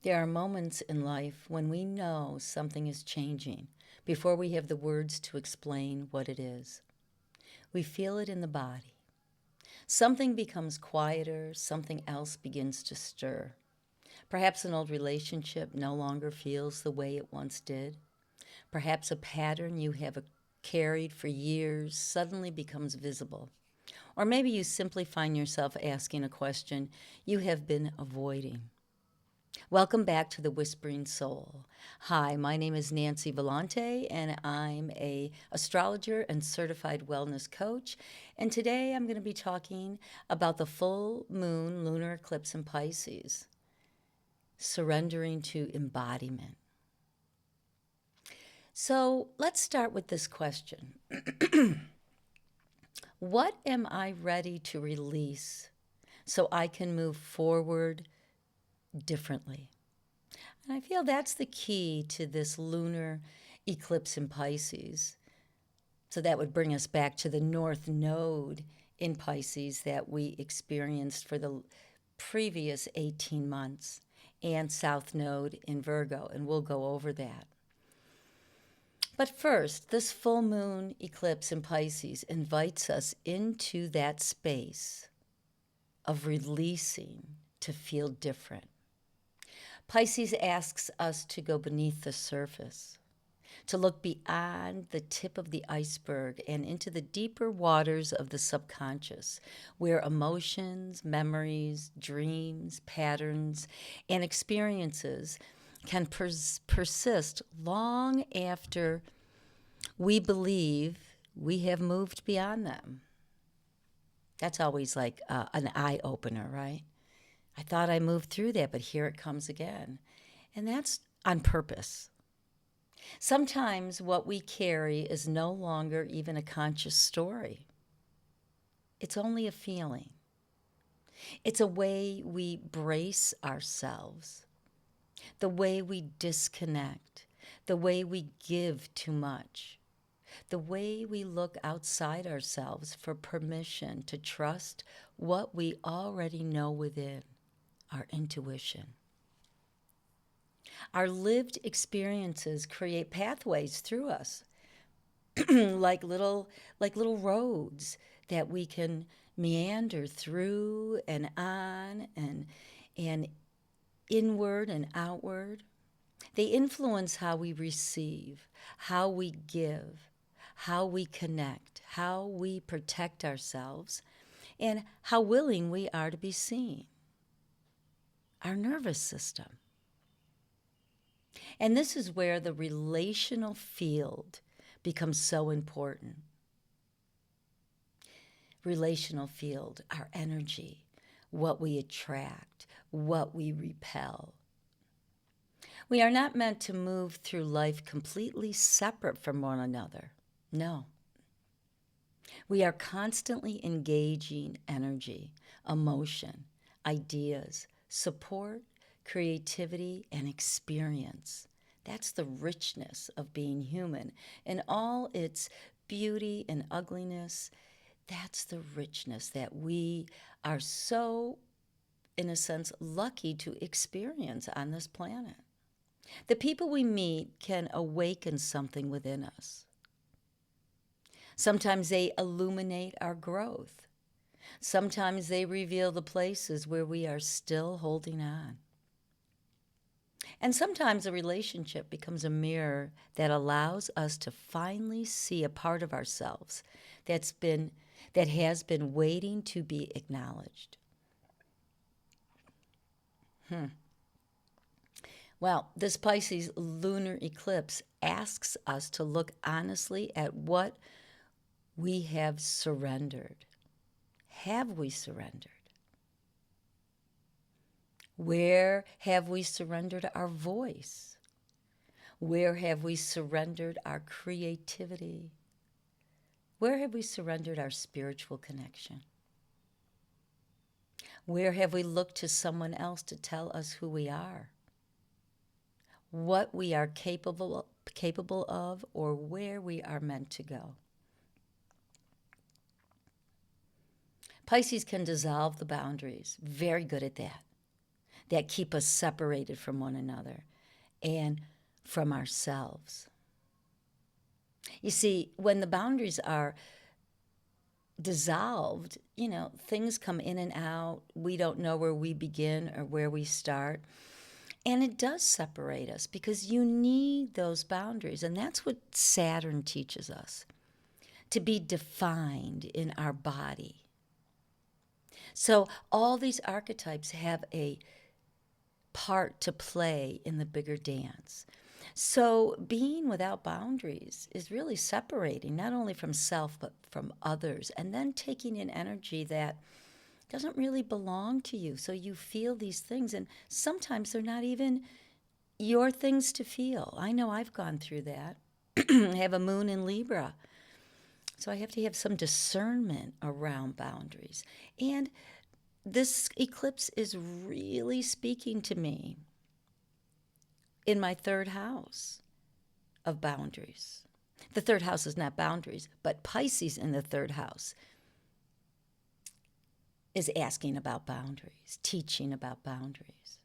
There are moments in life when we know something is changing before we have the words to explain what it is. We feel it in the body. Something becomes quieter, something else begins to stir. Perhaps an old relationship no longer feels the way it once did. Perhaps a pattern you have carried for years suddenly becomes visible. Or maybe you simply find yourself asking a question you have been avoiding. Welcome back to the Whispering Soul. Hi, my name is Nancy Vellante, and I'm a astrologer and certified wellness coach. And today I'm going to be talking about the full moon lunar eclipse in Pisces, surrendering to embodiment. So let's start with this question. What am I ready to release so I can move forward differently? And I feel that's the key to this lunar eclipse in Pisces. So that would bring us back to the North Node in Pisces that we experienced for the previous 18 months, and South Node in Virgo, and we'll go over that. But first, this full moon eclipse in Pisces invites us into that space of releasing to feel different. Pisces asks us to go beneath the surface, to look beyond the tip of the iceberg and into the deeper waters of the subconscious, where emotions, memories, dreams, patterns, and experiences can persist long after we believe we have moved beyond them. That's always like an eye opener, right? I thought I moved through that, but here it comes again. And that's on purpose. Sometimes what we carry is no longer even a conscious story. It's only a feeling. It's a way we brace ourselves, the way we disconnect, the way we give too much, the way we look outside ourselves for permission to trust what we already know within, our intuition. Our lived experiences create pathways through us, like little roads that we can meander through and on and inward and outward. They influence how we receive, how we give, how we connect, how we protect ourselves, and how willing we are to be seen. Our nervous system. And this is where the relational field becomes so important. Relational field, our energy, what we attract, what we repel. We are not meant to move through life completely separate from one another. No. We are constantly engaging energy, emotion, ideas, support, creativity, and experience. That's the richness of being human. In all its beauty and ugliness, that's the richness that we are so, in a sense, lucky to experience on this planet. The people we meet can awaken something within us. Sometimes they illuminate our growth. Sometimes they reveal the places where we are still holding on. And sometimes a relationship becomes a mirror that allows us to finally see a part of ourselves that has been waiting to be acknowledged. Well, this Pisces lunar eclipse asks us to look honestly at what we have surrendered. Have we surrendered? Where have we surrendered our voice? Where have we surrendered our creativity? Where have we surrendered our spiritual connection? Where have we looked to someone else to tell us who we are? What we are capable of, or where we are meant to go? Pisces can dissolve the boundaries. Very good at that. that keep us separated from one another and from ourselves. You see, when the boundaries are dissolved, things come in and out. We don't know where we begin or where we start. And it does separate us because you need those boundaries. And that's what Saturn teaches us, to be defined in our body. So all these archetypes have a part to play in the bigger dance. So being without boundaries is really separating not only from self but from others, and then taking in energy that doesn't really belong to you. So you feel these things, and sometimes they're not even your things to feel. I know I've gone through that. I have a moon in Libra, so I have to have some discernment around boundaries. And this eclipse is really speaking to me in my third house of boundaries. The third house is not boundaries, but Pisces in the third house is asking about boundaries, teaching about boundaries.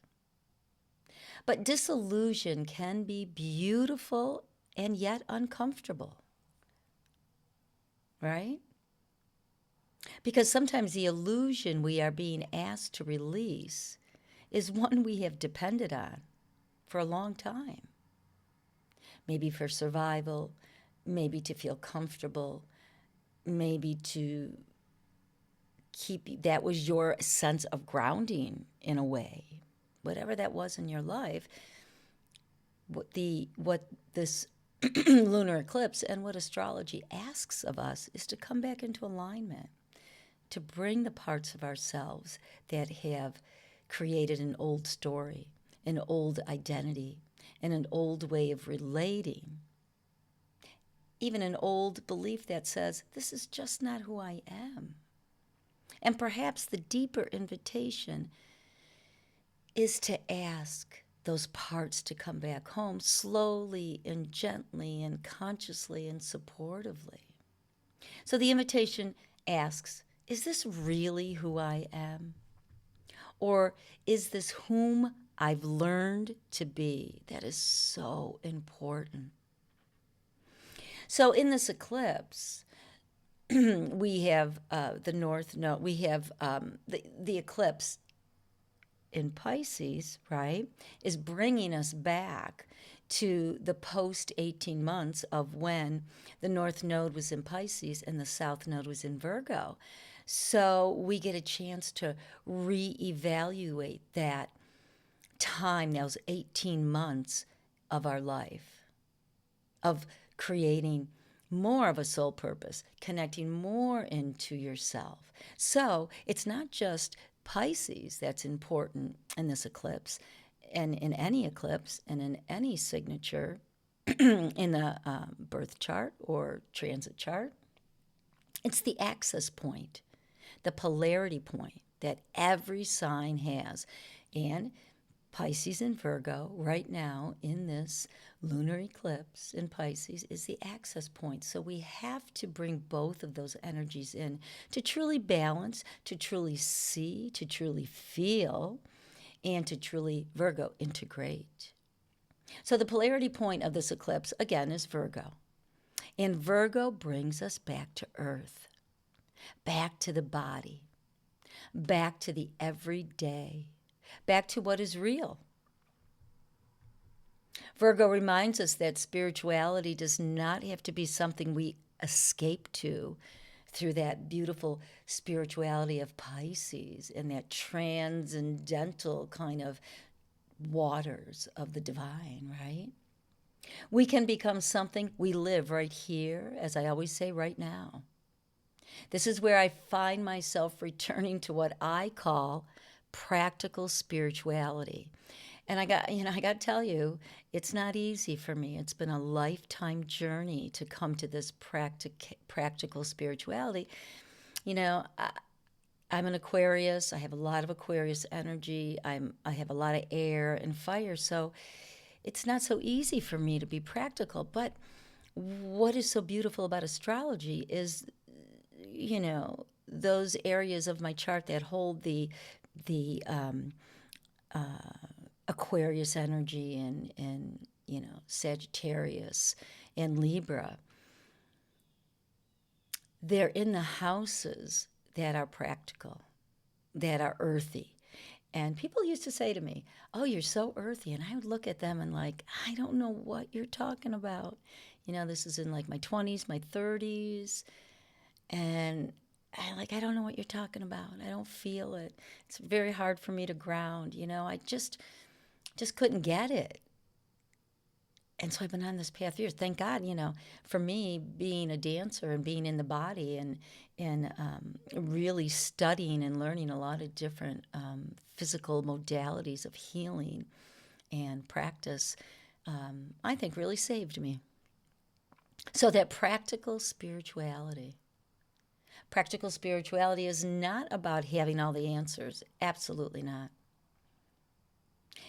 But disillusion can be beautiful and yet uncomfortable, right? Because sometimes the illusion we are being asked to release is one we have depended on for a long time. Maybe for survival, maybe to feel comfortable, maybe to keep, that was your sense of grounding in a way. Whatever that was in your life, what this lunar eclipse and what astrology asks of us is to come back into alignment, to bring the parts of ourselves that have created an old story, an old identity, and an old way of relating. Even an old belief that says, this is just not who I am. And perhaps the deeper invitation is to ask those parts to come back home slowly and gently and consciously and supportively. So the invitation asks, is this really who I am? Or is this whom I've learned to be? That is so important. So in this eclipse, we have the North Node, we have the eclipse in Pisces, right, is bringing us back to the post 18 months of when the North Node was in Pisces and the South Node was in Virgo. So we get a chance to reevaluate that time, those 18 months of our life, of creating more of a soul purpose, connecting more into yourself. So it's not just Pisces that's important in this eclipse, and in any eclipse, and in any signature in the birth chart or transit chart. It's the access point, the polarity point that every sign has. And Pisces and Virgo right now in this lunar eclipse in Pisces is the access point. So we have to bring both of those energies in to truly balance, to truly see, to truly feel, and to truly, Virgo, integrate. So the polarity point of this eclipse, again, is Virgo. And Virgo brings us back to earth, back to the body, back to the everyday, back to what is real. Virgo reminds us that spirituality does not have to be something we escape to through that beautiful spirituality of Pisces and that transcendental kind of waters of the divine, right? We can become something we live right here, as I always say, right now. This is where I find myself returning to what I call practical spirituality. And I got to tell you, it's not easy for me. It's been a lifetime journey to come to this practical spirituality. I'm an Aquarius. I have a lot of Aquarius energy. I have a lot of air and fire. So it's not so easy for me to be practical. But what is so beautiful about astrology is, those areas of my chart that hold the Aquarius energy and Sagittarius and Libra. They're in the houses that are practical, that are earthy. And people used to say to me, "Oh, you're so earthy." And I would look at them and like, "I don't know what you're talking about." This is in like my 20s, my 30s. And I don't know what you're talking about. I don't feel it. It's very hard for me to ground. I just couldn't get it. And so I've been on this path for years. Thank God, for me, being a dancer and being in the body and really studying and learning a lot of different physical modalities of healing and practice, I think really saved me. So that practical spirituality is not about having all the answers. Absolutely not.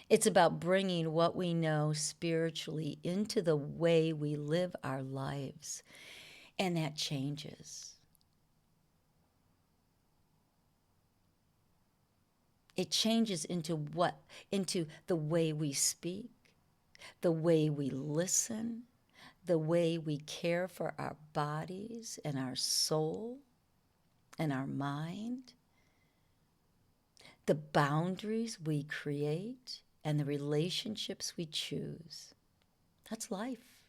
It's about bringing what we know spiritually into the way we live our lives. And that changes. It changes into what? Into the way we speak, the way we listen, the way we care for our bodies and our soul and our mind, the boundaries we create, and the relationships we choose. That's life.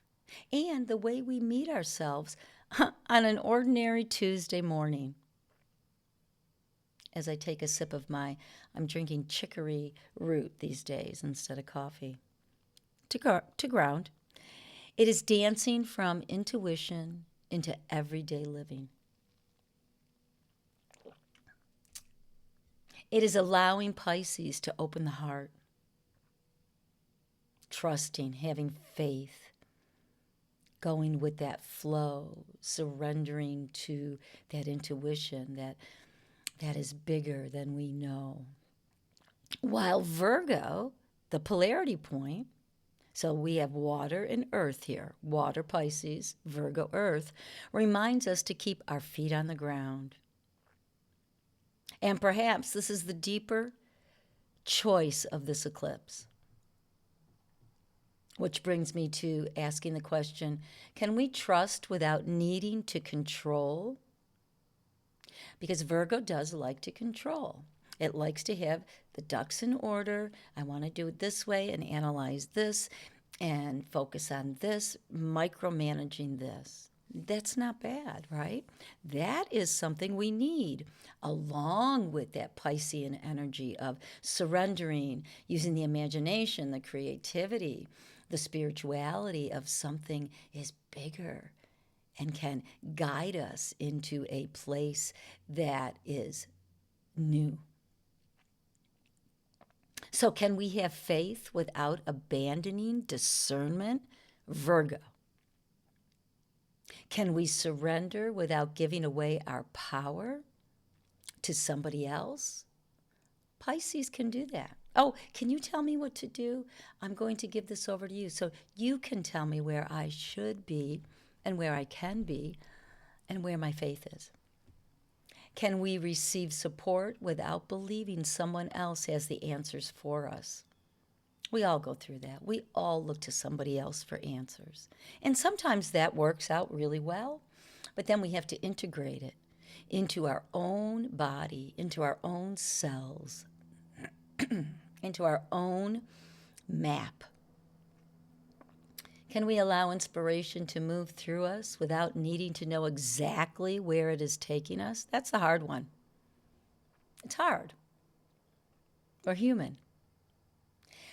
And the way we meet ourselves on an ordinary Tuesday morning. As I take a sip of I'm drinking chicory root these days instead of coffee. To ground. It is dancing from intuition into everyday living. It is allowing Pisces to open the heart, trusting, having faith, going with that flow, surrendering to that intuition that is bigger than we know. While Virgo, the polarity point, so we have water and earth here, water Pisces, Virgo earth, reminds us to keep our feet on the ground. And perhaps this is the deeper choice of this eclipse. Which brings me to asking the question, can we trust without needing to control? Because Virgo does like to control. It likes to have the ducks in order. I want to do it this way and analyze this and focus on this, micromanaging this. That's not bad, right? That is something we need, along with that Piscean energy of surrendering, using the imagination, the creativity, the spirituality of something is bigger and can guide us into a place that is new. So can we have faith without abandoning discernment? Virgo. Can we surrender without giving away our power to somebody else? Pisces can do that. Oh, can you tell me what to do? I'm going to give this over to you so you can tell me where I should be and where I can be and where my faith is. Can we receive support without believing someone else has the answers for us? We all go through that. We all look to somebody else for answers. And sometimes that works out really well, but then we have to integrate it into our own body, into our own cells, into our own map. Can we allow inspiration to move through us without needing to know exactly where it is taking us? That's the hard one. It's hard. We're human.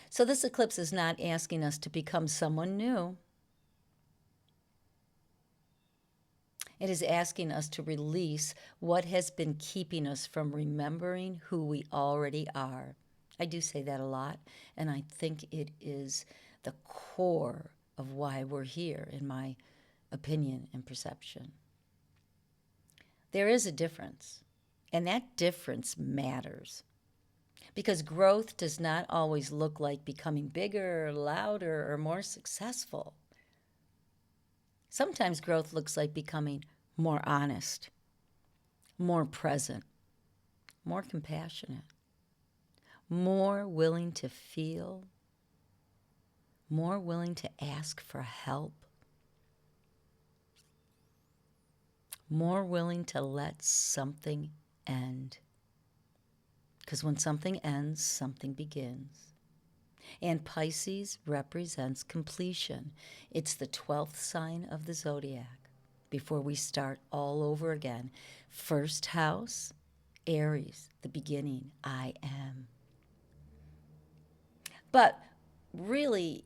So this eclipse is not asking us to become someone new. It is asking us to release what has been keeping us from remembering who we already are. I do say that a lot, and I think it is the core of why we're here, in my opinion and perception. There is a difference, and that difference matters. Because growth does not always look like becoming bigger, louder, or more successful. Sometimes growth looks like becoming more honest, more present, more compassionate, more willing to feel, more willing to ask for help, more willing to let something end. Because when something ends, something begins. And Pisces represents completion. It's the 12th sign of the zodiac. Before we start all over again, first house, Aries, the beginning, I am. But really,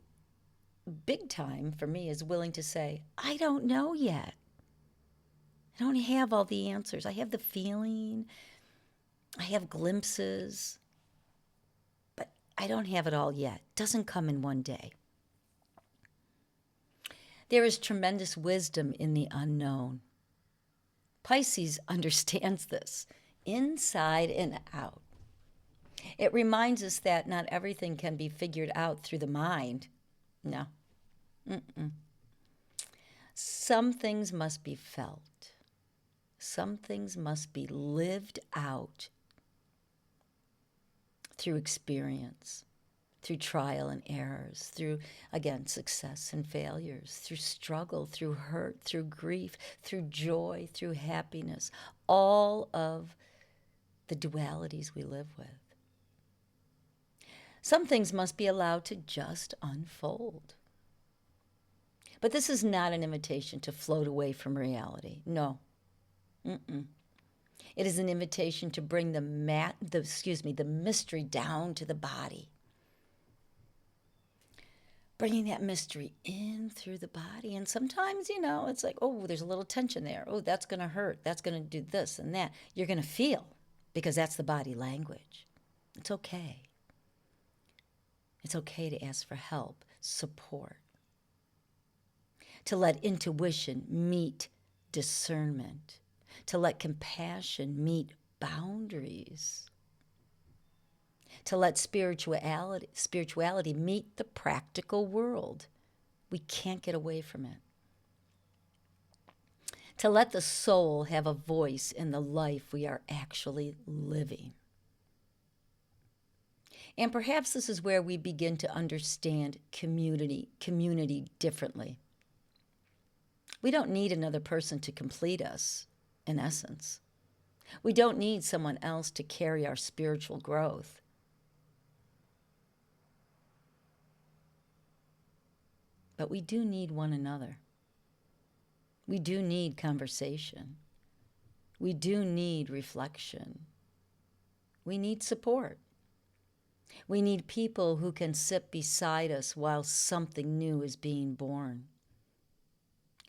big time for me is willing to say, I don't know yet. I don't have all the answers. I have the feeling, I have glimpses, but I don't have it all yet. It doesn't come in one day. There is tremendous wisdom in the unknown. Pisces understands this inside and out. It reminds us that not everything can be figured out through the mind. No. Some things must be felt. Some things must be lived out through experience, through trial and errors, through, again, success and failures, through struggle, through hurt, through grief, through joy, through happiness, all of the dualities we live with. Some things must be allowed to just unfold. But this is not an invitation to float away from reality. No. It is an invitation to bring the mystery down to the body. Bringing that mystery in through the body. And sometimes, it's like, oh, there's a little tension there. Oh, that's going to hurt. That's going to do this and that. You're going to feel, because that's the body language. It's okay. It's okay to ask for help, support. To let intuition meet discernment. To let compassion meet boundaries. To let spirituality meet the practical world. We can't get away from it. To let the soul have a voice in the life we are actually living. And perhaps this is where we begin to understand community differently. We don't need another person to complete us, in essence. We don't need someone else to carry our spiritual growth. But we do need one another. We do need conversation. We do need reflection. We need support. We need people who can sit beside us while something new is being born.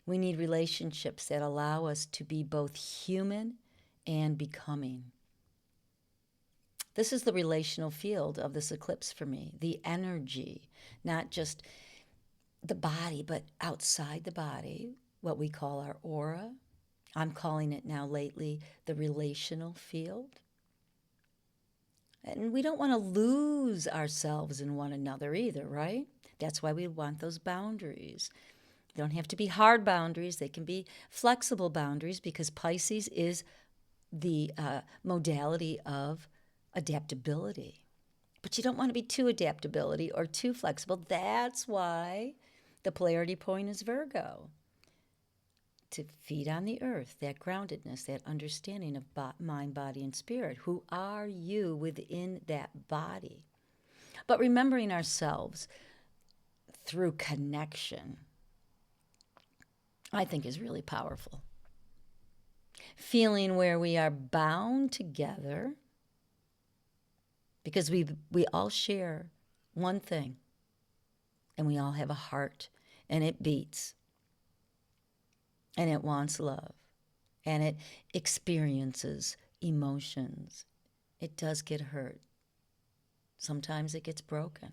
We need relationships that allow us to be both human and becoming. This is the relational field of this eclipse for me, the energy, not just the body, but outside the body, what we call our aura. I'm calling it now lately the relational field. And we don't want to lose ourselves in one another either, right? That's why we want those boundaries. They don't have to be hard boundaries. They can be flexible boundaries, because Pisces is the modality of adaptability. But you don't want to be too adaptability or too flexible. That's why the polarity point is Virgo. To feed on the earth, that groundedness, that understanding of mind, body, and spirit. Who are you within that body? But remembering ourselves through connection, I think, is really powerful. Feeling where we are bound together, because we all share one thing, and we all have a heart, and it beats, and it wants love, and it experiences emotions. It does get hurt. Sometimes it gets broken.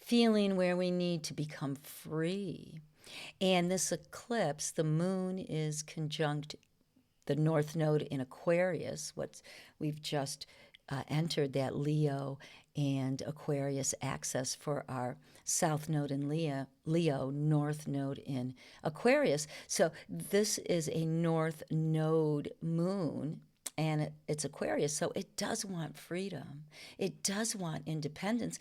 Feeling where we need to become free. And this eclipse, the moon is conjunct the North Node in Aquarius. We've just entered that Leo and Aquarius axis for our South Node in Leo, North Node in Aquarius. So this is a North Node moon, and it's Aquarius, so it does want freedom. It does want independence.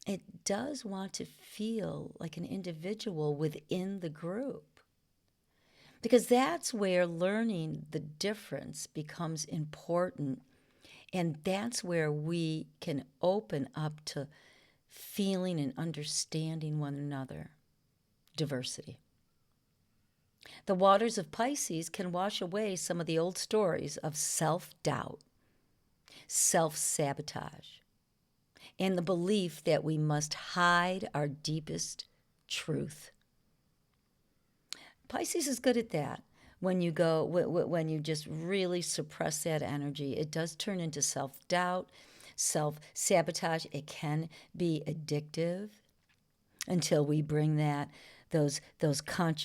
It does want to feel like an individual within the group. Because that's where learning the difference becomes important. And that's where we can open up to feeling and understanding one another. Diversity. The waters of Pisces can wash away some of the old stories of self-doubt, self-sabotage, and the belief that we must hide our deepest truth. Pisces is good at that. When you just really suppress that energy, it does turn into self-doubt, self-sabotage. It can be addictive until we bring those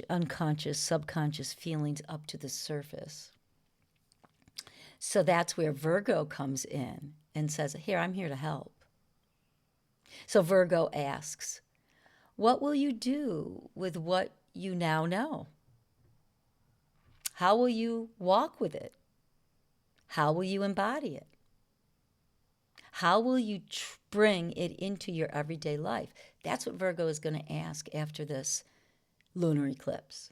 unconscious, subconscious feelings up to the surface. So that's where Virgo comes in and says, here, I'm here to help. So Virgo asks, what will you do with what you now know? How will you walk with it? How will you embody it? How will you bring it into your everyday life? That's what Virgo is going to ask after this lunar eclipse.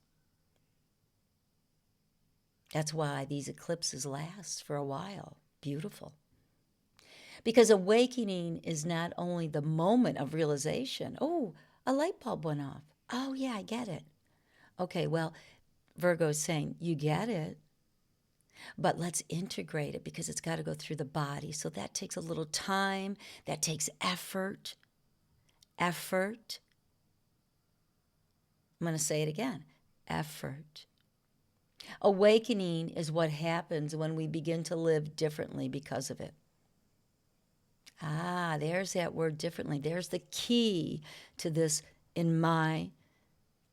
That's why these eclipses last for a while. Beautiful. Because awakening is not only the moment of realization. Oh, a light bulb went off. Oh, yeah, I get it. Okay, well, Virgo is saying, you get it, but let's integrate it because it's got to go through the body. So that takes a little time. That takes effort. Effort. I'm going to say it again. Effort. Awakening is what happens when we begin to live differently because of it. Ah, there's that word differently. There's the key to this in my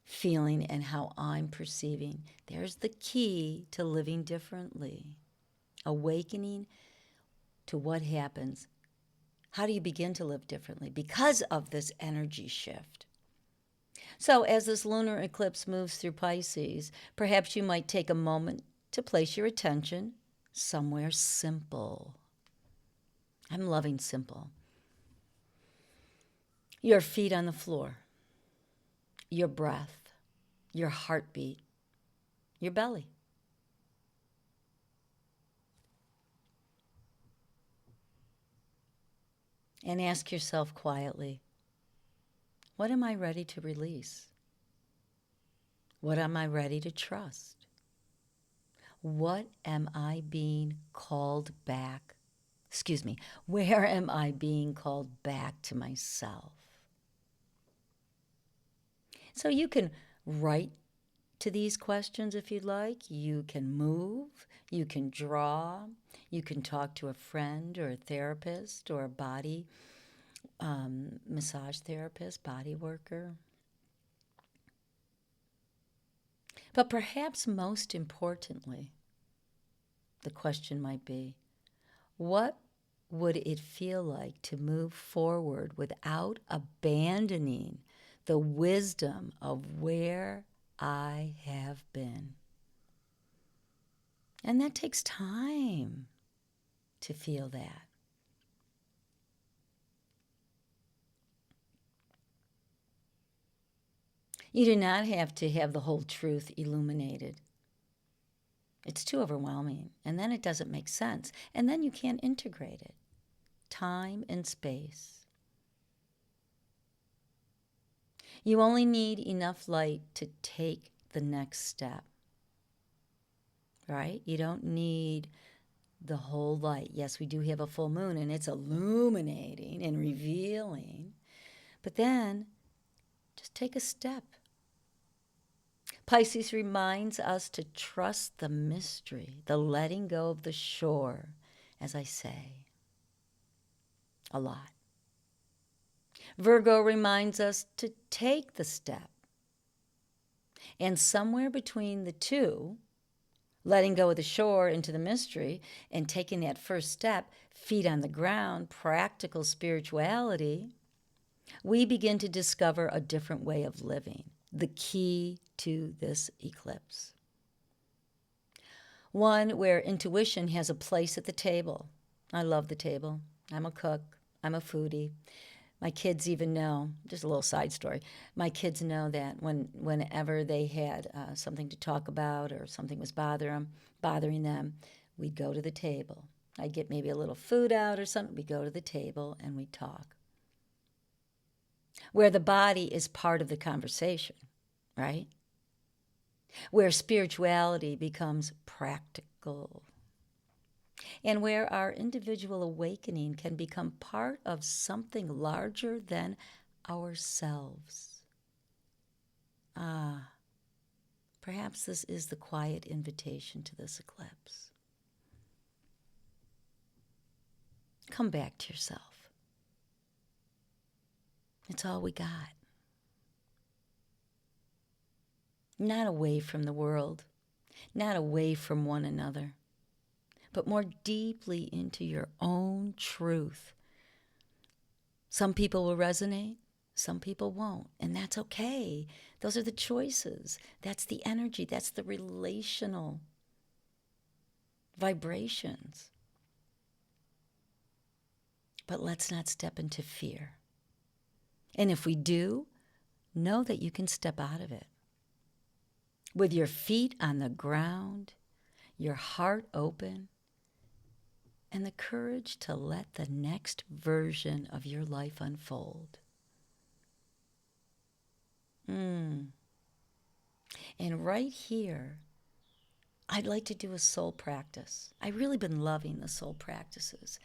feeling and how I'm perceiving. There's the key to living differently. Awakening to what happens. How do you begin to live differently? Because of this energy shift. So as this lunar eclipse moves through Pisces, perhaps you might take a moment to place your attention somewhere simple. I'm loving simple. Your feet on the floor, your breath, your heartbeat, your belly. And ask yourself quietly, what am I ready to release? What am I ready to trust? What am I being called back? Where am I being called back to myself? So you can write to these questions if you'd like. You can move, you can draw, you can talk to a friend or a therapist or a body massage therapist, body worker. But perhaps most importantly, the question might be, what would it feel like to move forward without abandoning the wisdom of where I have been? And that takes time to feel that. You do not have to have the whole truth illuminated. It's too overwhelming, and then it doesn't make sense, and then you can't integrate it. Time and space. You only need enough light to take the next step, right? You don't need the whole light. Yes, we do have a full moon, and it's illuminating and revealing, but then just take a step. Pisces reminds us to trust the mystery, the letting go of the shore, as I say a lot. Virgo reminds us to take the step. And somewhere between the two, letting go of the shore into the mystery and taking that first step, feet on the ground, practical spirituality, we begin to discover a different way of living, the key to this eclipse. One where intuition has a place at the table. I love the table. I'm a cook. I'm a foodie. My kids even know, just a little side story, my kids know that whenever they had something to talk about or something was bothering them, we'd go to the table. I'd get maybe a little food out or something. We'd go to the table and we'd talk. Where the body is part of the conversation, right? Where spirituality becomes practical. And where our individual awakening can become part of something larger than ourselves. Ah, perhaps this is the quiet invitation to this eclipse. Come back to yourself. It's all we got. Not away from the world, not away from one another, but more deeply into your own truth. Some people will resonate, some people won't, and that's okay. Those are the choices. That's the energy. That's the relational vibrations. But let's not step into fear. And if we do, know that you can step out of it. With your feet on the ground, your heart open, and the courage to let the next version of your life unfold. And right here, I'd like to do a soul practice. I've really been loving the soul practices.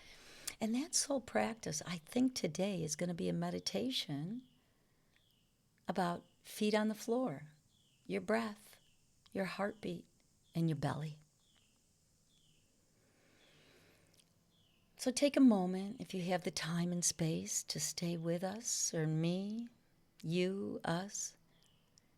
And that soul practice, I think today is going to be a meditation about feet on the floor, your breath, your heartbeat, and your belly. So take a moment, if you have the time and space, to stay with us, or me, you, us.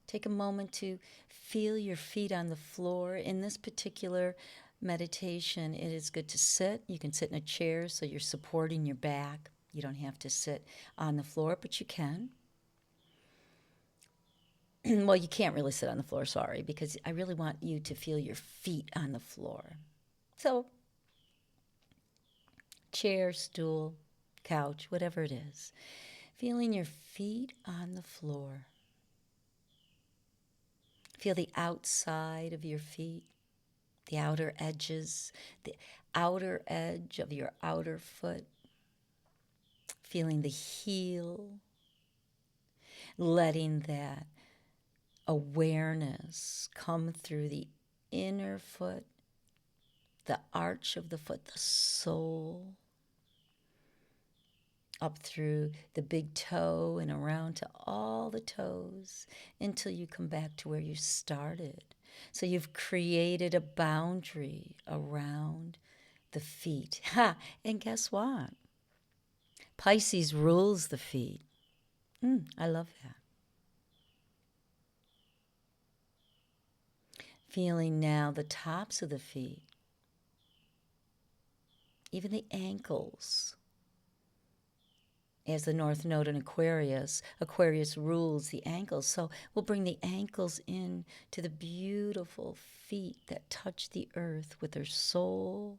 Take a moment to feel your feet on the floor. In this particular meditation, it is good to sit. You can sit in a chair so you're supporting your back. You don't have to sit on the floor, but you can. Well, you can't really sit on the floor, sorry, because I really want you to feel your feet on the floor. So, chair, stool, couch, whatever it is. Feeling your feet on the floor. Feel the outside of your feet, the outer edges, the outer edge of your outer foot. Feeling the heel, letting that awareness come through the inner foot, the arch of the foot, the sole, up through the big toe and around to all the toes until you come back to where you started. So you've created a boundary around the feet. Ha! And guess what? Pisces rules the feet. I love that. Feeling now the tops of the feet, even the ankles. As the North Node in Aquarius, Aquarius rules the ankles. So we'll bring the ankles in to the beautiful feet that touch the earth with their soul,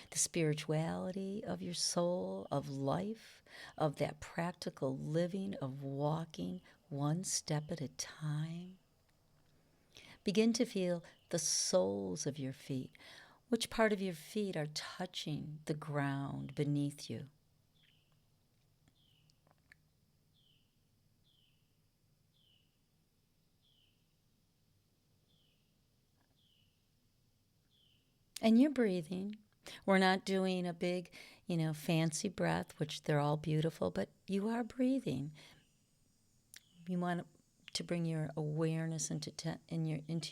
the spirituality of your soul, of life, of that practical living, of walking one step at a time. Begin to feel the soles of your feet. Which part of your feet are touching the ground beneath you? And you're breathing. We're not doing a big, fancy breath, which they're all beautiful, but you are breathing. You want to bring your awareness into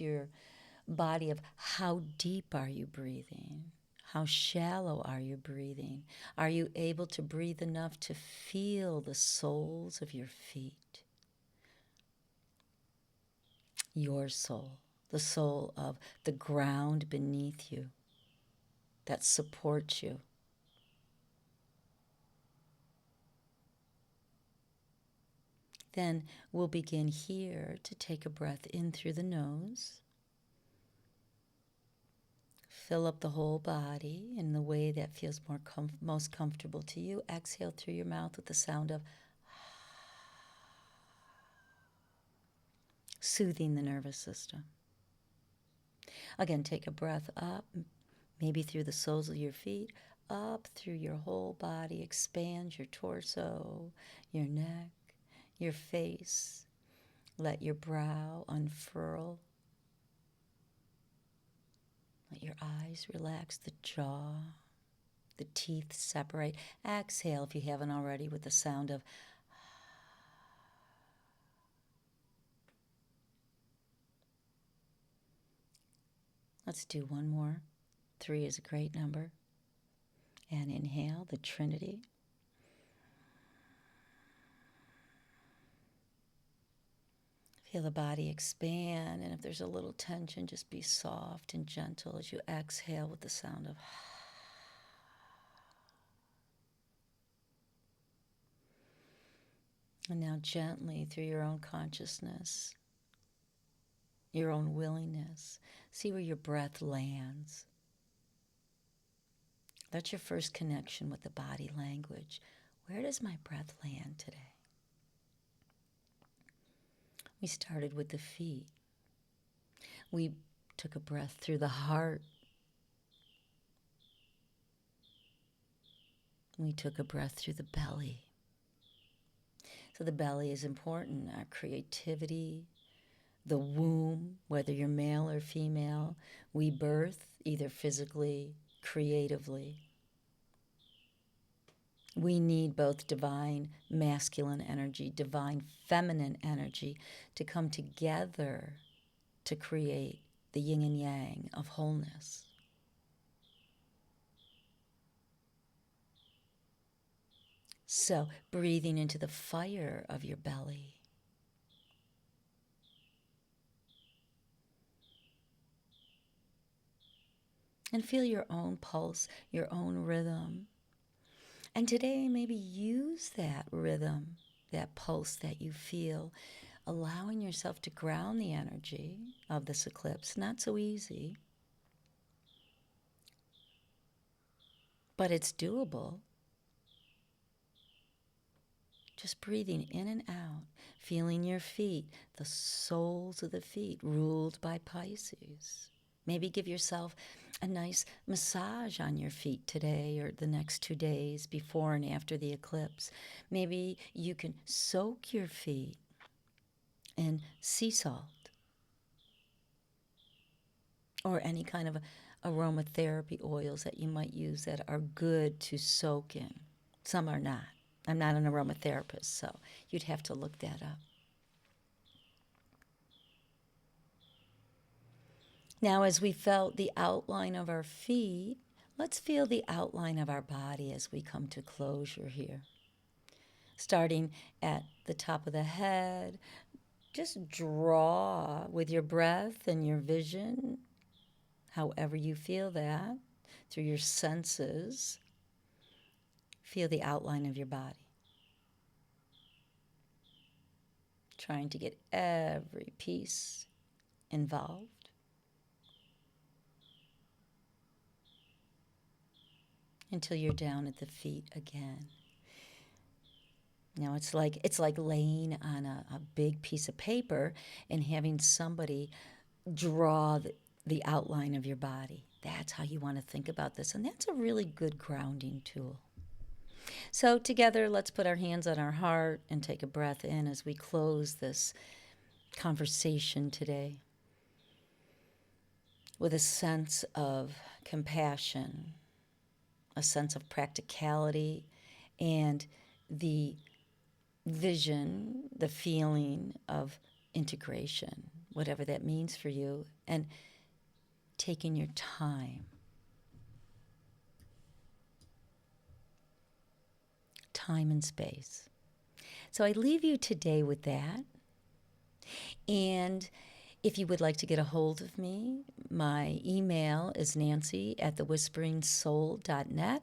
your body of how deep are you breathing? How shallow are you breathing? Are you able to breathe enough to feel the soles of your feet? Your soul, the soul of the ground beneath you that supports you. Then we'll begin here to take a breath in through the nose, Fill up the whole body in the way that feels most comfortable to you. Exhale through your mouth with the sound of soothing the nervous system. Again, take a breath up, maybe through the soles of your feet, up through your whole body. Expand your torso, your neck, your face. Let your brow unfurl. Let your eyes relax, the jaw, the teeth separate. Exhale if you haven't already with the sound of Let's do one more. 3 is a great number. And inhale, the Trinity. Feel the body expand, and if there's a little tension, just be soft and gentle as you exhale with the sound of And now gently through your own consciousness, your own willingness, see where your breath lands. That's your first connection with the body language. Where does my breath land today? We started with the feet. We took a breath through the heart. We took a breath through the belly. So the belly is important. Our creativity, the womb, whether you're male or female, we birth either physically, creatively. We need both divine masculine energy, divine feminine energy to come together to create the yin and yang of wholeness. So, breathing into the fire of your belly. And feel your own pulse, your own rhythm. And today, maybe use that rhythm, that pulse that you feel, allowing yourself to ground the energy of this eclipse. Not so easy, but it's doable. Just breathing in and out, feeling your feet, the soles of the feet ruled by Pisces. Maybe give yourself a nice massage on your feet today or the next 2 days before and after the eclipse. Maybe you can soak your feet in sea salt or any kind of aromatherapy oils that you might use that are good to soak in. Some are not. I'm not an aromatherapist, so you'd have to look that up. Now, as we felt the outline of our feet, let's feel the outline of our body as we come to closure here. Starting at the top of the head, just draw with your breath and your vision, however you feel that, through your senses. Feel the outline of your body. Trying to get every piece involved. Until you're down at the feet again. Now it's like laying on a big piece of paper and having somebody draw the outline of your body. That's how you want to think about this. And that's a really good grounding tool. So together, let's put our hands on our heart and take a breath in as we close this conversation today with a sense of compassion, a sense of practicality, and the vision, the feeling of integration, whatever that means for you, and taking your time. Time and space. So I leave you today with that. And if you would like to get a hold of me, my email is nancy@thewhisperingsoul.net.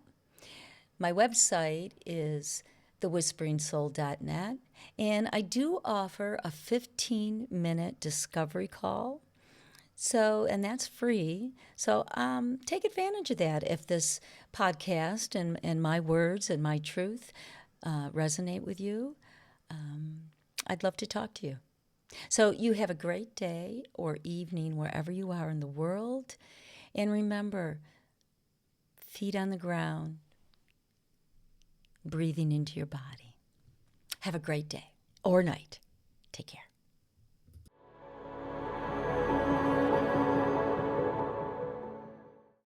My website is thewhisperingsoul.net. And I do offer a 15-minute discovery call So, and that's free. So, take advantage of that. If this podcast and my words and my truth resonate with you, I'd love to talk to you. So, you have a great day or evening wherever you are in the world. And remember, feet on the ground, breathing into your body. Have a great day or night. Take care.